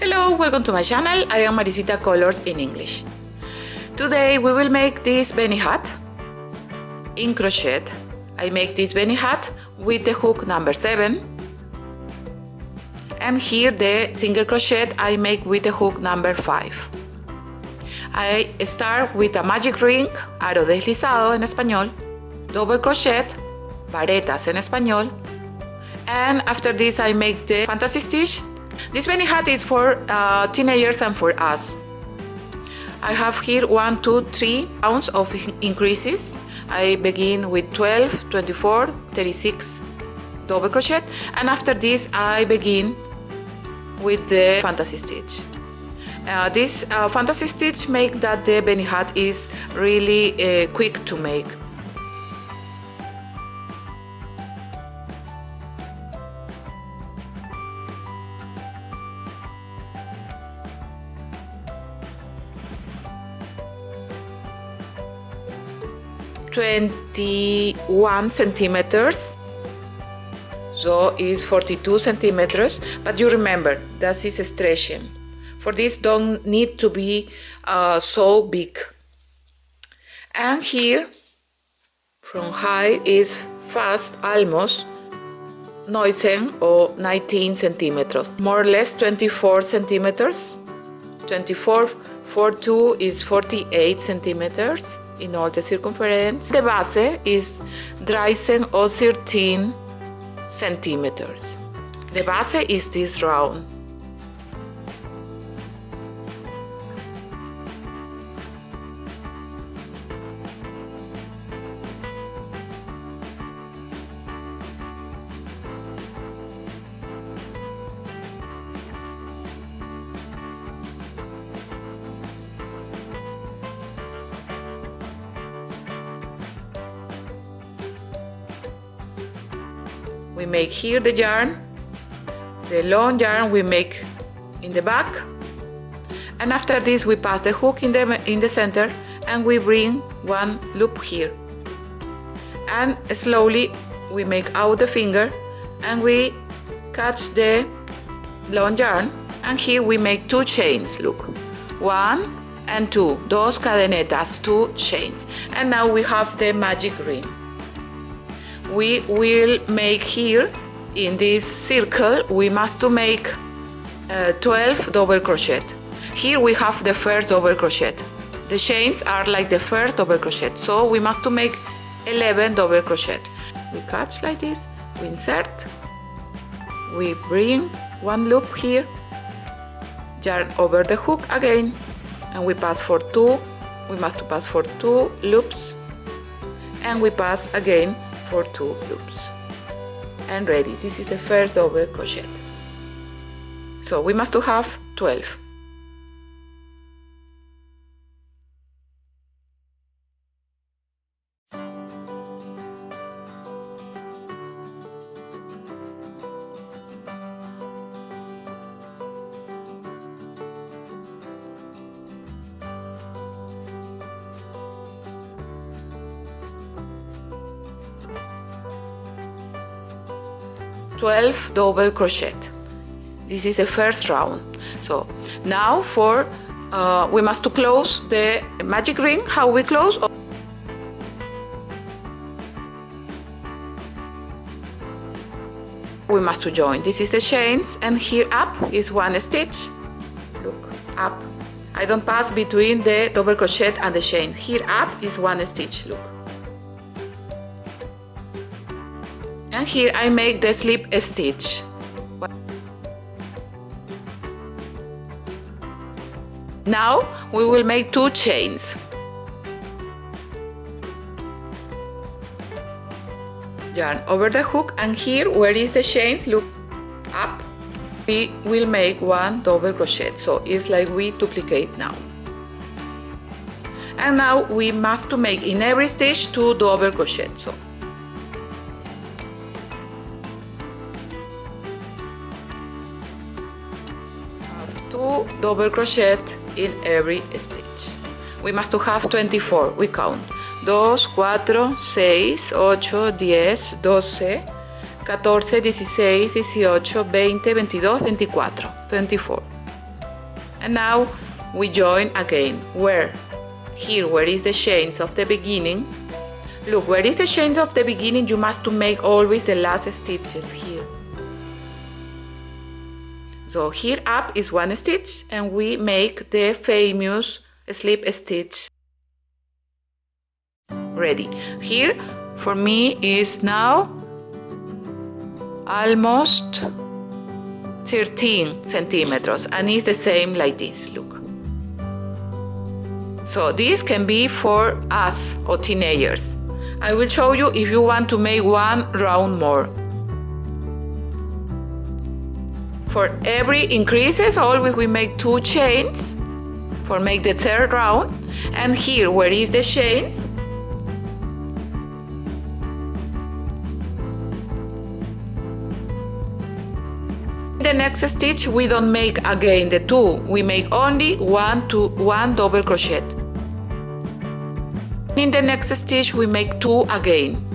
Hello, welcome to my channel. I am Maricita Colours in English. Today we will make this Beanie hat in crochet. I make this Beanie hat with the hook number 7, and here the single crochet I make with the hook number 5. I start with a magic ring, aro deslizado en español, double crochet, varetas en español, and after this I make the fantasy stitch. This Beanie hat is for teenagers and for us. I have here 1, 2, 3 rounds of increases. I begin with 12, 24, 36 double crochet, and after this I begin with the fantasy stitch. This fantasy stitch make that the Beanie hat is really quick to make. (21 centimeters), so is 42 centimeters, but you remember that is stretching. For this don't need to be so big. And here from height is fast almost 19 or 19 centimeters, more or less 24 centimeters. 24 for 2 is 48 centimeters in all the circumference. The base is 13 or 13 centimeters. The base is this round. We make here the yarn, the long yarn we make in the back, and after this we pass the hook in the center and we bring one loop here, and slowly we make out the finger and we catch the long yarn, and here we make 2 chains. Look, 1 and 2, dos cadenetas, 2 chains, and now we have the magic ring. We will make here in this circle, we must to make 12 double crochet. Here we have the first double crochet. The chains are like the first double crochet, so we must to make 11 double crochet. We catch like this, we insert, we bring one loop here, yarn over the hook again, and we pass for 2. We must to pass for 2 loops, and we pass again for 2 loops, and ready. This is the first double crochet. So we must to have 12. (12 double crochet). This is the first round. So now for we must to close the magic ring. How we close? We must to join. This is the chains, and here up is 1 stitch. Look, up. I don't pass between the double crochet and the chain. Here up is 1 stitch. Look. And here I make the slip stitch. Now we will make 2 chains. Yarn over the hook, and here where is the chains, look, up, we will make 1 double crochet. So it's like we duplicate now. And now we must to make in every stitch 2 double crochet. So 2 double crochet in every stitch. We must to have 24. We count 2, 4, 6, 8, 10, 12, 14, 16, 18, 20, 22, 24. And now we join again. Where? Here, where is the chains of the beginning. Look, where is the chains of the beginning, you must to make always the last stitches here. So here up is one stitch and we make the famous slip stitch. Ready. Here for me is now almost 13 centimeters and it's the same like this, look. So this can be for us or teenagers. I will show you if you want to make one round more. For every increases, always we make 2 chains for make the third round. And here, where is the chains? The next stitch we don't make again the 2, we make only 1 double crochet. In the next stitch we make 2 again.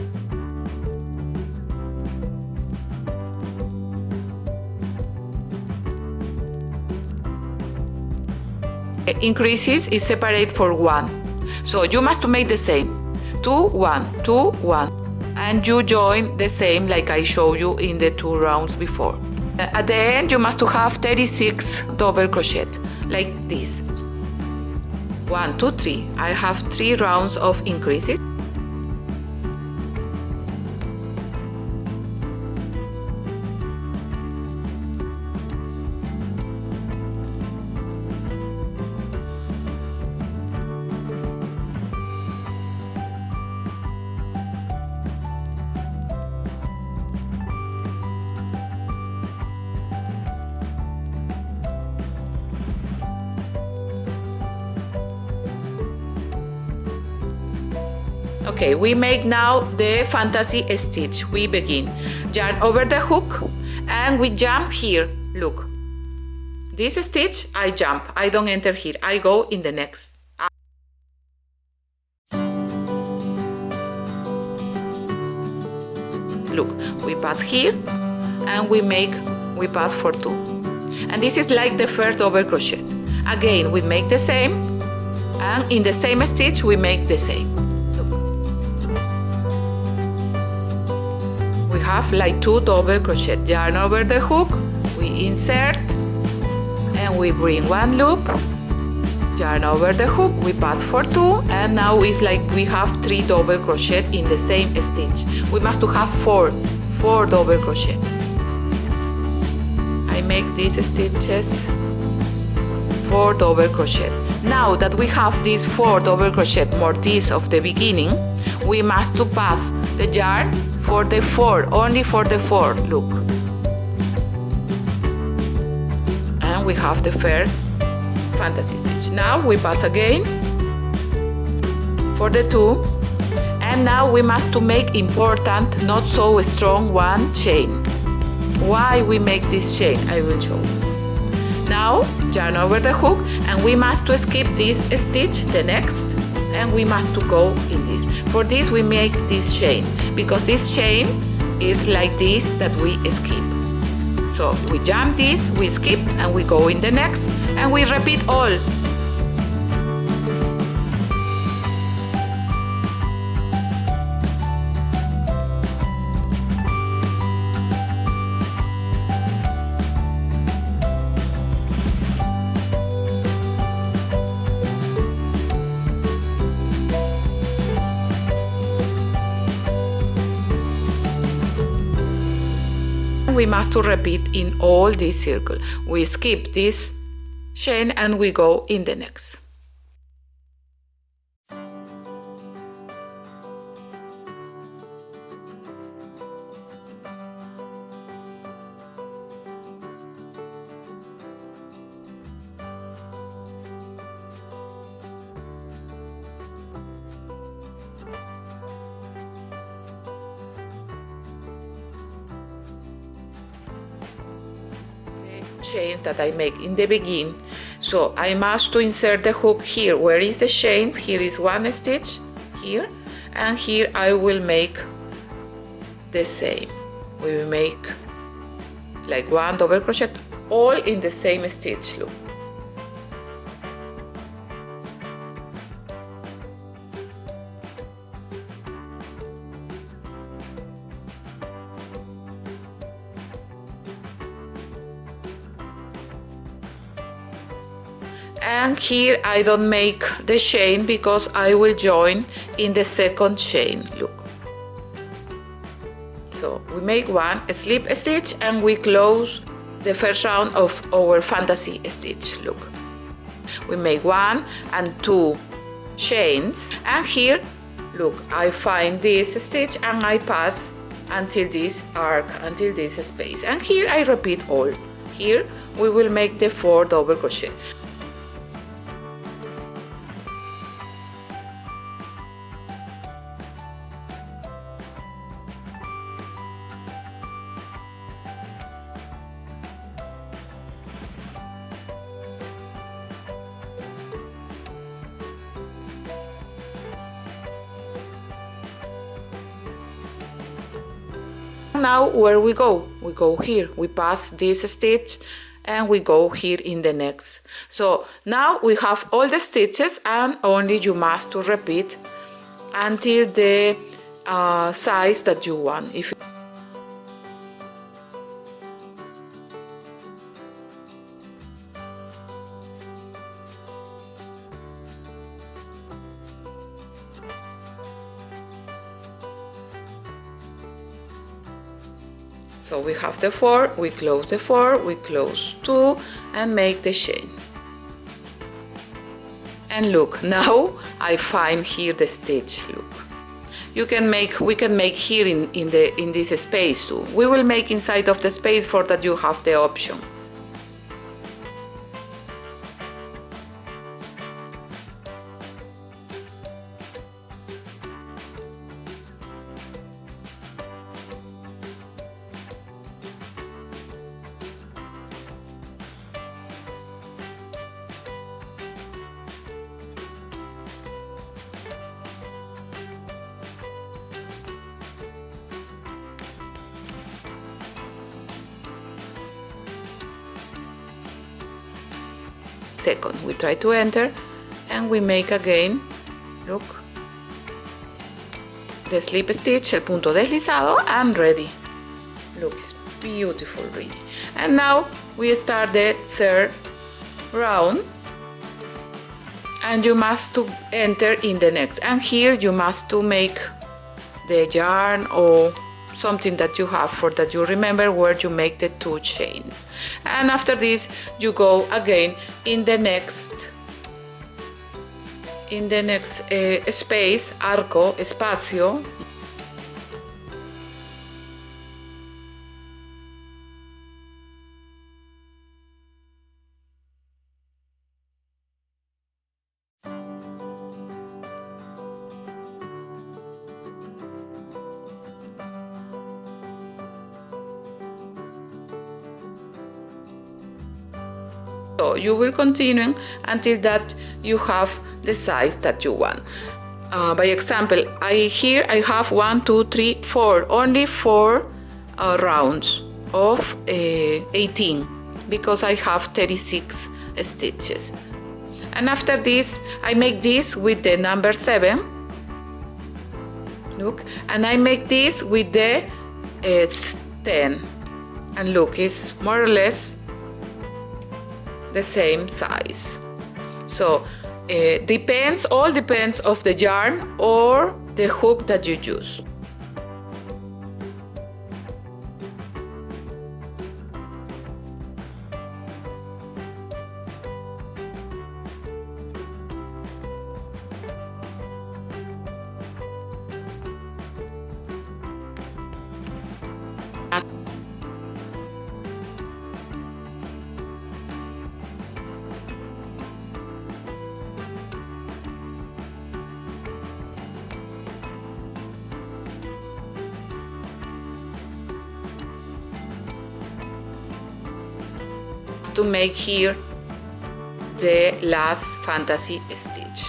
Increases is separate for 1, so you must make the same 2 1 2 1 and you join the same like I showed you in the 2 rounds before. At the end you must have 36 double crochet like this. 1 2 3. I have 3 rounds of increases. Okay, we make now the fantasy stitch. We begin. Yarn over the hook and we jump here. Look. This stitch, I jump. I don't enter here. I go in the next. Look, we pass here and we pass for 2. And this is like the first double crochet. Again, we make the same and in the same stitch we make the same. We have like 2 double crochet. Yarn over the hook, we insert and we bring 1 loop, yarn over the hook, we pass for 2 and now it's like we have 3 double crochet in the same stitch. We must have 4 double crochet. I make these stitches 4 double crochet. Now that we have these 4 double crochet more this of the beginning, we must to pass the yarn for the 4, only for the 4, look. And we have the first fantasy stitch. Now we pass again for the 2 and now we must to make important, not so strong 1 chain. Why we make this chain? I will show you. Now yarn over the hook and we must to skip this stitch, the next, and we must to go in this. For this we make this chain because this chain is like this that we skip. So we jump this, we skip and we go in the next and we repeat all. We must to repeat in all this circle. We skip this chain and we go in the next. Chains that I make in the beginning, so I must to insert the hook here. Where is the chains? Here is 1 stitch here and here I will make the same. We will make like 1 double crochet all in the same stitch, look. And here I don't make the chain because I will join in the second chain. Look, so we make one slip stitch and we close the first round of our fantasy stitch. Look, we make 1 and 2 chains, and here look, I find this stitch and I pass until this arc, until this space, and here I repeat all. Here we will make the 4 double crochet. Now where we go? We go here, we pass this stitch and we go here in the next. So now we have all the stitches and only you must to repeat until the size that you want. So we have the 4, we close the 4, we close 2 and make the chain. And look, now I find here the stitch. Look, we can make here in this space too. We will make inside of the space for that you have the option. Second, we try to enter and we make again, look, the slip stitch, el punto deslizado, and ready. Look, it's beautiful really. And now we start the third round and you must to enter in the next, and here you must to make the yarn or something that you have for that you remember where you make the 2 chains, and after this you go again in the next space, arco, espacio. So you will continue until that you have the size that you want. By example, here I have 1, 2, 3, 4, only 4 rounds of 18 because I have 36 stitches. And after this, I make this with the number 7. Look, and I make this with the 10. And look, it's more or less the same size. So all depends of the yarn or the hook that you use. To make here the last fantasy stitch.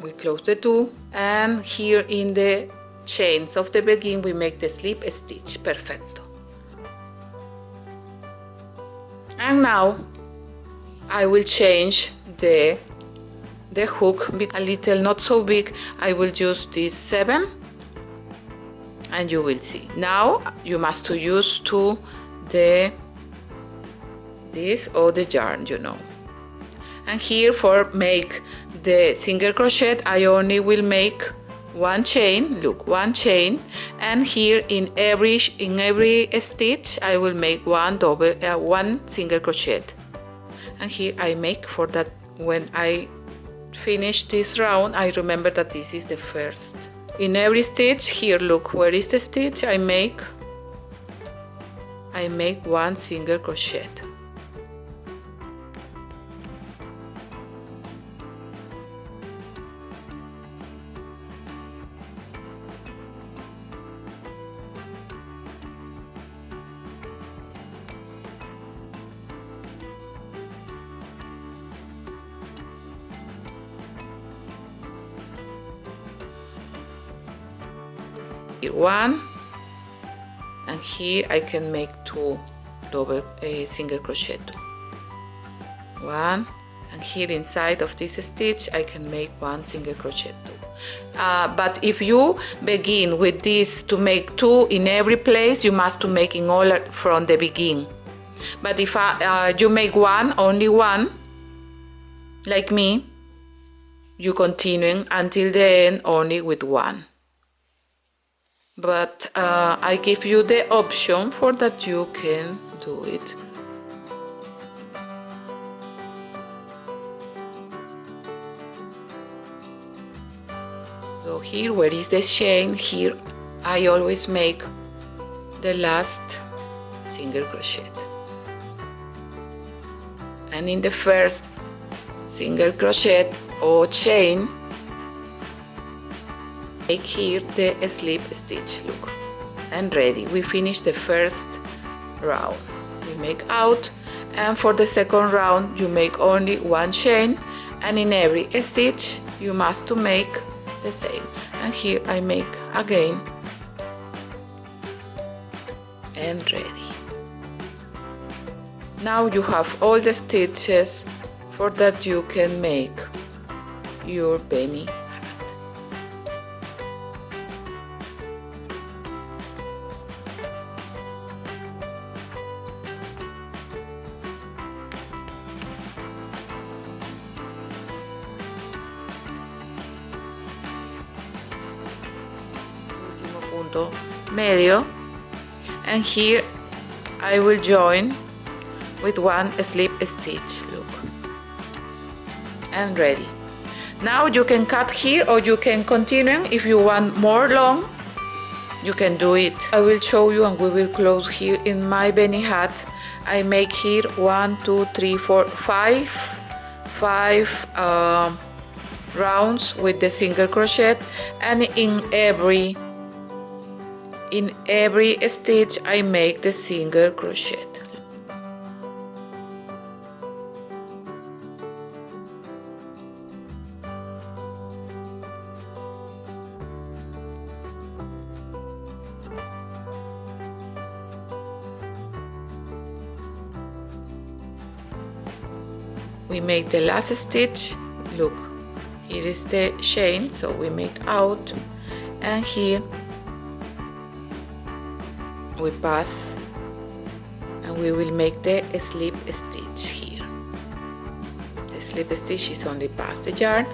We close the 2 and here in the chains of the beginning we make the slip stitch. Perfecto. And now I will change the hook a little, not so big. I will use this 7, and you will see. Now you must to use to this or the yarn, you know. And here for make the single crochet, I only will make 1 chain. Look, 1 chain, and here in every stitch I will make 1 single crochet. And here I make for that. When I finish this round, I remember that this is the first. In every stitch, here look, where is the stitch? I make 1 single crochet. Here 1, and here I can make 2 single crochet, 2, 1, and here inside of this stitch I can make 1 single crochet, 2. But if you begin with this to make 2 in every place, you must to make in all from the beginning. But if you make only 1, like me, you continue until the end only with 1. But I give you the option for that you can do it. So here, where is the chain? Here I always make the last single crochet, and in the first single crochet or chain, make here the slip stitch, look, and ready. We finish the first round. We make out, and for the second round you make only 1 chain, and in every stitch you must to make the same. And here I make again, and ready. Now you have all the stitches for that you can make your Beanie. Punto medio, and here I will join with 1 slip stitch, look, and ready. Now you can cut here, or you can continue. If you want more long, you can do it. I will show you, and we will close here in my Beanie hat. I make here 1, 2, 3, 4, 5 rounds with the single crochet, and in every stitch I make the single crochet. We make the last stitch, look, here is the chain, so we make out, and here we pass, and we will make the slip stitch here. The slip stitch is only past the yarn,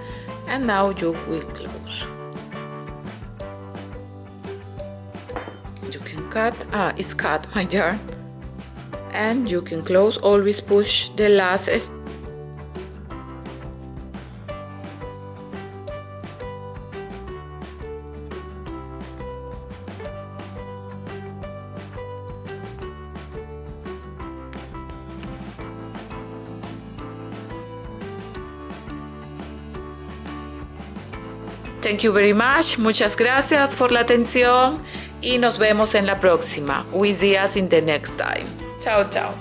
and now you will close. You can cut, it's cut my yarn, and you can close. Always push the last stitch. Thank you very much. Muchas gracias por la atención y nos vemos en la próxima. We see us in the next time. Chao, chao.